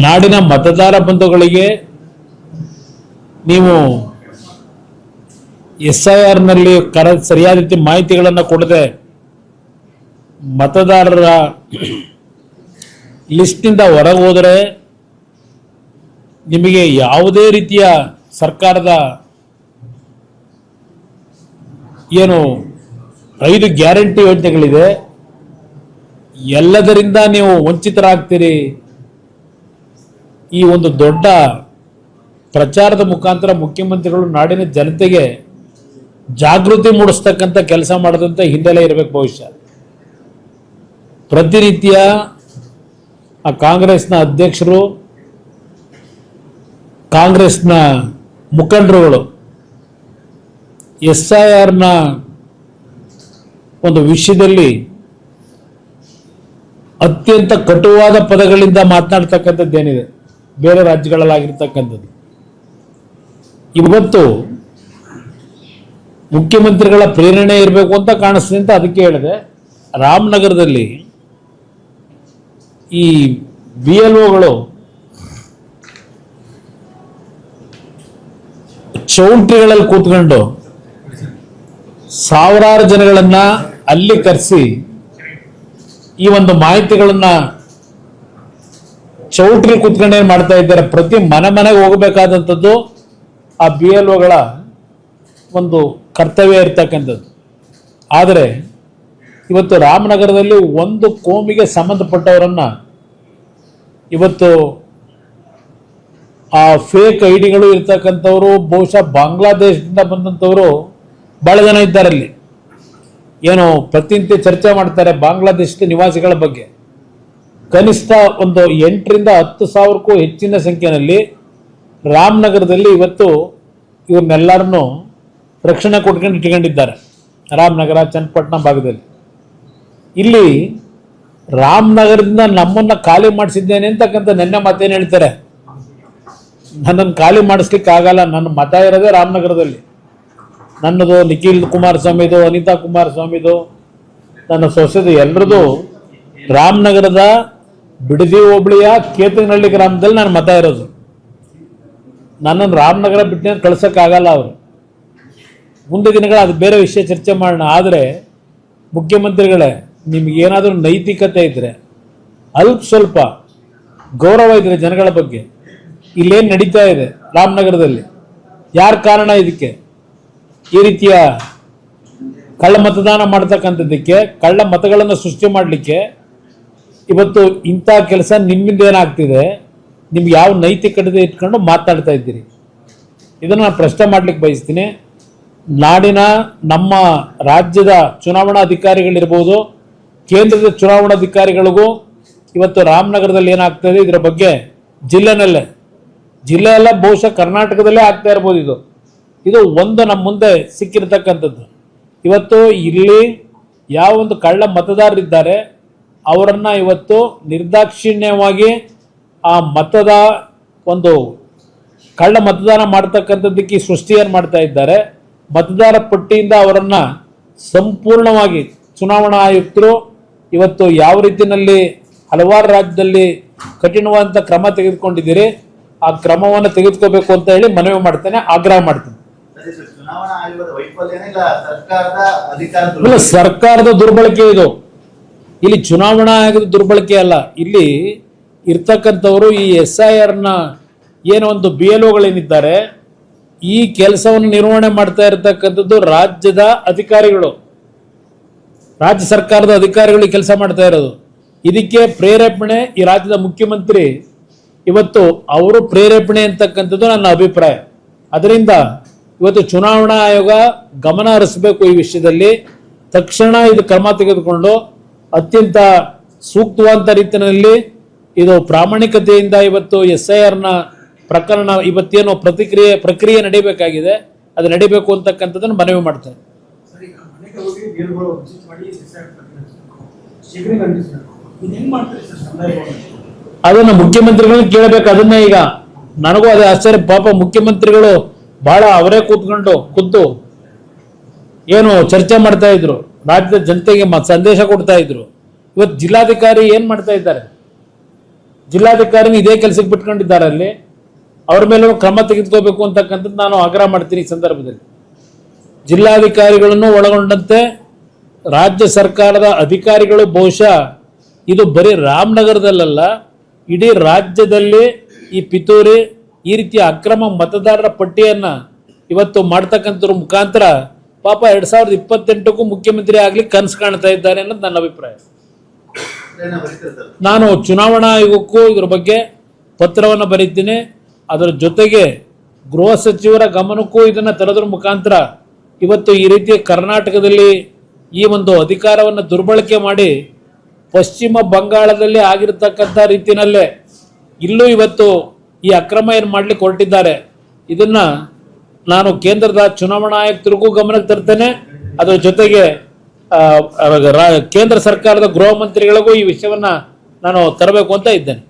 ನಾಡಿನ ಮತದಾರ ಬಂಧುಗಳಿಗೆ ನೀವು SIR ನಲ್ಲಿ ಸರಿಯಾದ ರೀತಿ ಮಾಹಿತಿಗಳನ್ನು ಕೊಡದೆ ಮತದಾರರ ಲಿಸ್ಟ್ನಿಂದ ಹೊರಗೆ ಹೋದರೆ ನಿಮಗೆ ಯಾವುದೇ ರೀತಿಯ ಸರ್ಕಾರದ ಏನು 5 ಗ್ಯಾರಂಟಿ ಯೋಜನೆಗಳಿದೆ ಎಲ್ಲದರಿಂದ ನೀವು ವಂಚಿತರಾಗ್ತೀರಿ. ಈ ಒಂದು ದೊಡ್ಡ ಪ್ರಚಾರದ ಮುಖಾಂತರ ಮುಖ್ಯಮಂತ್ರಿಗಳು ನಾಡಿನ ಜನತೆಗೆ ಜಾಗೃತಿ ಮೂಡಿಸ್ತಕ್ಕಂಥ ಕೆಲಸ ಮಾಡದಂತ ಹಿನ್ನೆಲೆ ಇರಬೇಕು. ಬಹುಶಃ ಪ್ರತಿನಿತ್ಯ ಆ ಕಾಂಗ್ರೆಸ್ನ ಅಧ್ಯಕ್ಷರು, ಕಾಂಗ್ರೆಸ್ನ ಮುಖಂಡರುಗಳು SIRನ ಒಂದು ವಿಷಯದಲ್ಲಿ ಅತ್ಯಂತ ಕಟುವಾದ ಪದಗಳಿಂದ ಮಾತನಾಡ್ತಕ್ಕಂಥದ್ದೇನಿದೆ ಬೇರೆ ರಾಜ್ಯಗಳಲ್ಲಾಗಿರ್ತಕ್ಕಂಥದ್ದು. ಇವತ್ತು ಮುಖ್ಯಮಂತ್ರಿಗಳ ಪ್ರೇರಣೆ ಇರಬೇಕು ಅಂತ ಕಾಣಿಸ್ತದೆ ಅಂತ ಅದಕ್ಕೆ ಹೇಳಿದೆ. ರಾಮನಗರದಲ್ಲಿ ಈ BLOಗಳು ಚೌಲ್ಟ್ರಿಗಳಲ್ಲಿ ಕೂತ್ಕೊಂಡು ಸಾವಿರಾರು ಜನಗಳನ್ನ ಅಲ್ಲಿ ಕರೆಸಿ ಈ ಒಂದು ಮಾಹಿತಿಗಳನ್ನ ಚೌಟ್ರಿ ಕೂತ್ಕೊಂಡು ಏನ್ ಮಾಡ್ತಾ ಇದ್ದಾರೆ, ಪ್ರತಿ ಮನೆಗೆ ಹೋಗಬೇಕಾದಂಥದ್ದು ಆ BLOಗಳ ಒಂದು ಕರ್ತವ್ಯ ಇರ್ತಕ್ಕಂಥದ್ದು. ಆದರೆ ಇವತ್ತು ರಾಮನಗರದಲ್ಲಿ ಒಂದು ಕೋಮಿಗೆ ಸಂಬಂಧಪಟ್ಟವರನ್ನ ಇವತ್ತು ಆ ಫೇಕ್ ಐಡಿಗಳು ಇರ್ತಕ್ಕಂಥವ್ರು ಬಹುಶಃ ಬಾಂಗ್ಲಾದೇಶದಿಂದ ಬಂದಂಥವರು ಬಹಳ ಜನ ಇದ್ದಾರೆ. ಅಲ್ಲಿ ಏನು ಪ್ರತಿನಿತ್ಯ ಚರ್ಚೆ ಮಾಡ್ತಾರೆ ಬಾಂಗ್ಲಾದೇಶದ ನಿವಾಸಿಗಳ ಬಗ್ಗೆ. ಕನಿಷ್ಠ ಒಂದು 8 ರಿಂದ 10 ಸಾವಿರಕ್ಕೂ ಹೆಚ್ಚಿನ ಸಂಖ್ಯೆಯಲ್ಲಿ ರಾಮನಗರದಲ್ಲಿ ಇವತ್ತು ಇವ್ರನ್ನೆಲ್ಲರನ್ನು ರಕ್ಷಣೆ ಕೊಟ್ಕೊಂಡು ಇಟ್ಕೊಂಡಿದ್ದಾರೆ. ರಾಮನಗರ, ಚನ್ನಪಟ್ಟಣ ಭಾಗದಲ್ಲಿ. ಇಲ್ಲಿ ರಾಮನಗರದಿಂದ ನಮ್ಮನ್ನ ಖಾಲಿ ಮಾಡಿಸಿದ್ದೇನೆ ಅಂತಕ್ಕಂಥ ನೆನ್ನೆ ಮಾತೇನು ಹೇಳ್ತಾರೆ, ನನ್ನನ್ನು ಖಾಲಿ ಮಾಡಿಸ್ಲಿಕ್ಕೆ ಆಗಲ್ಲ, ನನ್ನ ಮತ ಇರೋದೇ ರಾಮನಗರದಲ್ಲಿ. ನನ್ನದು, ನಿಖಿಲ್ ಕುಮಾರಸ್ವಾಮಿದು, ಅನಿತಾ ಕುಮಾರಸ್ವಾಮಿದು, ನನ್ನ ಸೊಸೆದು, ಎಲ್ಲರದು ರಾಮನಗರದ ಬಿಡದಿ ಹೋಬಳಿಯ ಕೇತನಹಳ್ಳಿ ಗ್ರಾಮದಲ್ಲಿ ನನ್ನ ಮತ ಇರೋದು. ನನ್ನನ್ನು ರಾಮನಗರ ಬಿಟ್ಟು ಕಳ್ಸೋಕ್ಕಾಗಲ್ಲ ಅವರು. ಮುಂದೆ ದಿನಗಳ ಅದು ಬೇರೆ ವಿಷಯ ಚರ್ಚೆ ಮಾಡೋಣ. ಆದರೆ ಮುಖ್ಯಮಂತ್ರಿಗಳೇ, ನಿಮಗೇನಾದರೂ ನೈತಿಕತೆ ಇದ್ದರೆ, ಅಲ್ಪ ಸ್ವಲ್ಪ ಗೌರವ ಇದ್ರೆ ಜನಗಳ ಬಗ್ಗೆ, ಇಲ್ಲೇನು ನಡೀತಾ ಇದೆ ರಾಮನಗರದಲ್ಲಿ, ಯಾರ ಕಾರಣ ಇದಕ್ಕೆ, ಈ ರೀತಿಯ ಕಳ್ಳ ಮತದಾನ ಮಾಡ್ತಕ್ಕಂಥದ್ದಕ್ಕೆ, ಕಳ್ಳ ಮತಗಳನ್ನು ಸೃಷ್ಟಿ ಮಾಡಲಿಕ್ಕೆ ಇವತ್ತು ಇಂಥ ಕೆಲಸ ನಿಮ್ಮಿಂದ ಏನಾಗ್ತಿದೆ, ನಿಮ್ಗೆ ಯಾವ ನೈತಿಕತೆ ಇಟ್ಕೊಂಡು ಮಾತಾಡ್ತಾ ಇದ್ದೀರಿ, ಇದನ್ನು ನಾನು ಪ್ರಶ್ನೆ ಮಾಡ್ಲಿಕ್ಕೆ ಬಯಸ್ತೀನಿ. ನಾಡಿನ ನಮ್ಮ ರಾಜ್ಯದ ಚುನಾವಣಾ ಅಧಿಕಾರಿಗಳಿರ್ಬೋದು, ಕೇಂದ್ರದ ಚುನಾವಣಾಧಿಕಾರಿಗಳಿಗೂ ಇವತ್ತು ರಾಮನಗರದಲ್ಲಿ ಏನಾಗ್ತದೆ ಇದರ ಬಗ್ಗೆ ಜಿಲ್ಲೆಯಲ್ಲ ಬಹುಶಃ ಕರ್ನಾಟಕದಲ್ಲೇ ಆಗ್ತಾ ಇರ್ಬೋದು. ಇದು ಒಂದು ನಮ್ಮ ಮುಂದೆ ಸಿಕ್ಕಿರ್ತಕ್ಕಂಥದ್ದು. ಇವತ್ತು ಇಲ್ಲಿ ಯಾವ ಒಂದು ಕಳ್ಳ ಮತದಾರರಿದ್ದಾರೆ ಅವರನ್ನ ಇವತ್ತು ನಿರ್ದಾಕ್ಷಿಣ್ಯವಾಗಿ ಆ ಮತದ ಒಂದು ಕಳ್ಳ ಮತದಾನ ಮಾಡ್ತಕ್ಕಂಥದ್ದಕ್ಕೆ ಸೃಷ್ಟಿಯನ್ನು ಮಾಡ್ತಾ ಇದ್ದಾರೆ. ಮತದಾರ ಪಟ್ಟಿಯಿಂದ ಅವರನ್ನ ಸಂಪೂರ್ಣವಾಗಿ ಚುನಾವಣಾ ಆಯುಕ್ತರು ಇವತ್ತು ಯಾವ ರೀತಿಯಲ್ಲಿ ಹಲವಾರು ರಾಜ್ಯದಲ್ಲಿ ಕಠಿಣವಾದಂಥ ಕ್ರಮ ತೆಗೆದುಕೊಂಡಿದ್ದೀರಿ, ಆ ಕ್ರಮವನ್ನು ತೆಗೆದುಕೋಬೇಕು ಅಂತ ಹೇಳಿ ಮನವಿ ಮಾಡ್ತೇನೆ, ಆಗ್ರಹ ಮಾಡ್ತೇನೆ. ಸರ್ಕಾರದ ದುರ್ಬಳಕೆ ಇದು. ಇಲ್ಲಿ ಚುನಾವಣಾ ಆಯೋಗದ ದುರ್ಬಳಕೆ ಅಲ್ಲ. ಇಲ್ಲಿ ಇರ್ತಕ್ಕಂಥವರು ಈ SIRನ ಏನೋ ಒಂದು BLOಗಳೇನಿದ್ದಾರೆ ಈ ಕೆಲಸವನ್ನು ನಿರ್ವಹಣೆ ಮಾಡ್ತಾ ಇರತಕ್ಕಂಥದ್ದು ರಾಜ್ಯದ ಅಧಿಕಾರಿಗಳು, ರಾಜ್ಯ ಸರ್ಕಾರದ ಅಧಿಕಾರಿಗಳು ಕೆಲಸ ಮಾಡ್ತಾ ಇರೋದು. ಇದಕ್ಕೆ ಪ್ರೇರೇಪಣೆ ಈ ರಾಜ್ಯದ ಮುಖ್ಯಮಂತ್ರಿ, ಇವತ್ತು ಅವರು ಪ್ರೇರೇಪಣೆ ಅಂತಕ್ಕಂಥದ್ದು ನನ್ನ ಅಭಿಪ್ರಾಯ. ಅದರಿಂದ ಇವತ್ತು ಚುನಾವಣಾ ಆಯೋಗ ಗಮನ ಹರಿಸಬೇಕು ಈ ವಿಷಯದಲ್ಲಿ. ತಕ್ಷಣ ಇದು ಕ್ರಮ ತೆಗೆದುಕೊಂಡು ಅತ್ಯಂತ ಸೂಕ್ತವಾದ ರೀತಿಯಲ್ಲಿ ಇದು ಪ್ರಾಮಾಣಿಕತೆಯಿಂದ ಇವತ್ತು SIRನ ಪ್ರಕರಣ ಇವತ್ತೇನು ಪ್ರಕ್ರಿಯೆ ನಡೀಬೇಕಾಗಿದೆ ಅದು ನಡೀಬೇಕು ಅಂತಕ್ಕಂಥದ್ದನ್ನು ಮನವಿ ಮಾಡ್ತಾರೆ. ಅದನ್ನು ಮುಖ್ಯಮಂತ್ರಿಗಳು ಕೇಳಬೇಕು. ಅದನ್ನೇ ಈಗ ನನಗೂ ಅದೇ ಆಶ್ಚರ್ಯ. ಪಾಪ ಮುಖ್ಯಮಂತ್ರಿಗಳು ಬಹಳ ಅವರೇ ಖುದ್ದು ಏನು ಚರ್ಚೆ ಮಾಡ್ತಾ ಇದ್ರು, ರಾಜ್ಯದ ಜನತೆಗೆ ಸಂದೇಶ ಕೊಡ್ತಾ ಇದ್ರು. ಇವತ್ತು ಜಿಲ್ಲಾಧಿಕಾರಿ ಏನ್ ಮಾಡ್ತಾ ಇದ್ದಾರೆ? ಜಿಲ್ಲಾಧಿಕಾರಿನ ಇದೇ ಕೆಲಸಕ್ಕೆ ಬಿಟ್ಕೊಂಡಿದ್ದಾರೆ ಅಲ್ಲಿ. ಅವ್ರ ಮೇಲೂ ಕ್ರಮ ತೆಗೆದುಕೋಬೇಕು ಅಂತಕ್ಕಂಥದ್ದು ನಾನು ಆಗ್ರಹ ಮಾಡ್ತೀನಿ. ಈ ಸಂದರ್ಭದಲ್ಲಿ ಜಿಲ್ಲಾಧಿಕಾರಿಗಳನ್ನು ಒಳಗೊಂಡಂತೆ ರಾಜ್ಯ ಸರ್ಕಾರದ ಅಧಿಕಾರಿಗಳು ಬಹುಶಃ ಇದು ಬರೀ ರಾಮನಗರದಲ್ಲ, ಇಡೀ ರಾಜ್ಯದಲ್ಲಿ ಈ ಪಿತೂರಿ ಈ ರೀತಿಯ ಅಕ್ರಮ ಮತದಾರರ ಪಟ್ಟಿಯನ್ನು ಇವತ್ತು ಮಾಡ್ತಕ್ಕಂಥವ್ರ ಮುಖಾಂತರ ಪಾಪ 2028ಕ್ಕೂ ಮುಖ್ಯಮಂತ್ರಿ ಆಗ್ಲಿಕ್ಕೆ ಕನಸು ಕಾಣ್ತಾ ಇದ್ದಾರೆ ಅನ್ನೋದು ನನ್ನ ಅಭಿಪ್ರಾಯ. ನಾನು ಚುನಾವಣಾ ಆಯೋಗಕ್ಕೂ ಇದ್ರ ಬಗ್ಗೆ ಪತ್ರವನ್ನು ಬರೀತೀನಿ. ಅದರ ಜೊತೆಗೆ ಗೃಹ ಸಚಿವರ ಗಮನಕ್ಕೂ ಇದನ್ನು ತರೋದ್ರ ಮುಖಾಂತರ ಇವತ್ತು ಈ ರೀತಿಯ ಕರ್ನಾಟಕದಲ್ಲಿ ಈ ಒಂದು ಅಧಿಕಾರವನ್ನು ದುರ್ಬಳಕೆ ಮಾಡಿ ಪಶ್ಚಿಮ ಬಂಗಾಳದಲ್ಲಿ ಆಗಿರತಕ್ಕಂಥ ರೀತಿಯಲ್ಲೇ ಇಲ್ಲೂ ಇವತ್ತು ಈ ಅಕ್ರಮ ಏನು ಮಾಡ್ಲಿಕ್ಕೆ ಹೊರಟಿದ್ದಾರೆ. ಇದನ್ನ ನಾನು ಕೇಂದ್ರದ ಚುನಾವಣಾ ಆಯುಕ್ತರಿಗೂ ಗಮನಕ್ಕೆ ತರ್ತೇನೆ. ಅದರ ಜೊತೆಗೆ ಕೇಂದ್ರ ಸರ್ಕಾರದ ಗೃಹ ಮಂತ್ರಿಗಳಿಗೂ ಈ ವಿಷಯವನ್ನ ನಾನು ತರಬೇಕು ಅಂತ ಇದ್ದೇನೆ.